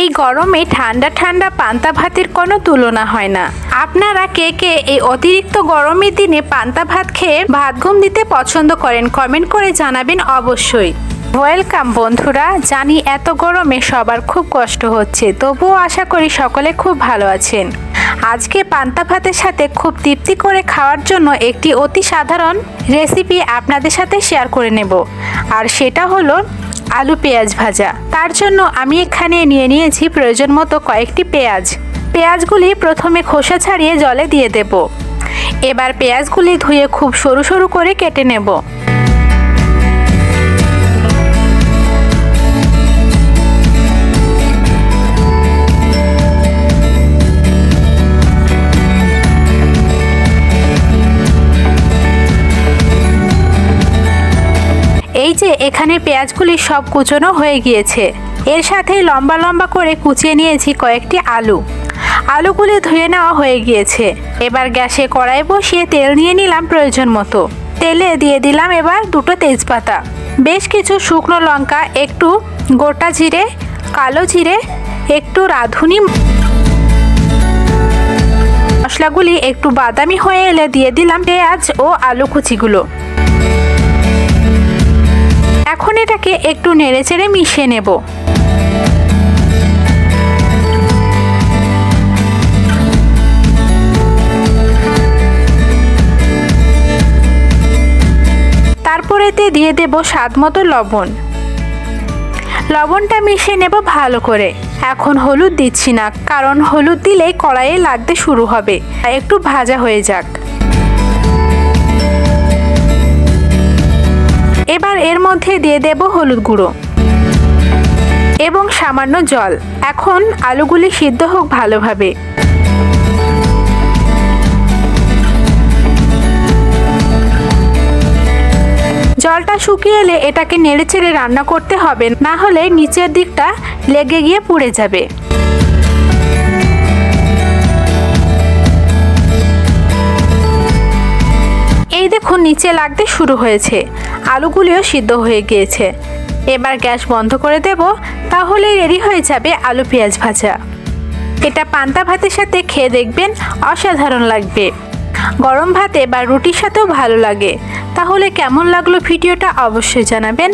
এই গরমে ঠান্ডা ঠান্ডা পান্তা ভাতের কোনো তুলনা হয় না। আপনারা কে কে এই অতিরিক্ত গরমের দিনে পান্তা ভাত খেয়ে ভাত ঘুম দিতে পছন্দ করেন কমেন্ট করে জানাবেন অবশ্যই। ওয়েলকাম বন্ধুরা, জানি এত গরমে সবার খুব কষ্ট হচ্ছে, তবুও আশা করি সকলে খুব ভালো আছেন। আজকে পান্তা ভাতের সাথে খুব তৃপ্তি করে খাওয়ার জন্য একটি অতি সাধারণ রেসিপি আপনাদের সাথে শেয়ার করে নেব, আর সেটা হলো আলু পেঁয়াজ ভাজা। তার জন্য আমি এখানে নিয়ে নিয়েছি প্রয়োজন মতো কয়েকটি পেঁয়াজগুলি প্রথমে খোসা ছাড়িয়ে জলে দিয়ে দেব। এবার পেঁয়াজগুলি ধুয়ে খুব সরু সরু করে কেটে নেব। এই যে এখানে পেঁয়াজগুলি সব কুচনো হয়ে গিয়েছে। এর সাথেই লম্বা লম্বা করে কুচিয়ে নিয়েছি কয়েকটি আলুগুলি ধুয়ে নেওয়া হয়ে গিয়েছে। এবার গ্যাসে কড়াই বসিয়ে তেল নিয়ে নিলাম প্রয়োজন মতো। তেলে দিয়ে দিলাম এবার দুটো তেজপাতা, বেশ কিছু শুকনো লঙ্কা, একটু গোটা জিরে, কালো জিরে, একটু রাঁধুনি। মশলাগুলি একটু বাদামি হয়ে এলে দিয়ে দিলাম পেঁয়াজ ও আলু কুচিগুলো। এখন এটাকে একটু নেড়েচেড়ে মিশিয়ে নেব। তারপরেতে দিয়ে দেব স্বাদ মতো লবণ। লবণটা মিশিয়ে নেব ভালো করে। এখন হলুদ দিচ্ছি না, কারণ হলুদ দিলেই কড়াইয়ে লাগতে শুরু হবে। একটু ভাজা হয়ে যাক। এবার এর মধ্যে দিয়ে দেব হলুদ গুঁড়ো এবং সামান্য জল। এখন আলুগুলি সিদ্ধ হোক ভালোভাবে। জলটা শুকিয়ে এলে এটাকে নেড়েচেড়ে রান্না করতে হবে, না হলে নিচের দিকটা লেগে গিয়ে পুড়ে যাবে। এই দেখুন নিচে লাগতে শুরু হয়েছে, আলুগুলিও সিদ্ধ হয়ে গিয়েছে। এবার গ্যাস বন্ধ করে দেব, তাহলেই রেডি হয়ে যাবে আলু পেঁয়াজ ভাজা। এটা পান্তা ভাতের সাথে খেয়ে দেখবেন, অসাধারণ লাগবে। গরম ভাতে বা রুটির সাথেও ভালো লাগে। তাহলে কেমন লাগলো ভিডিওটা অবশ্যই জানাবেন।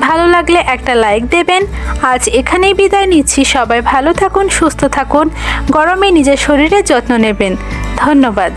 ভালো লাগলে একটা লাইক দেবেন। আজ এখানেই বিদায় নিচ্ছি। সবাই ভালো থাকুন, সুস্থ থাকুন, গরমে নিজের শরীরের যত্ন নেবেন। ধন্যবাদ।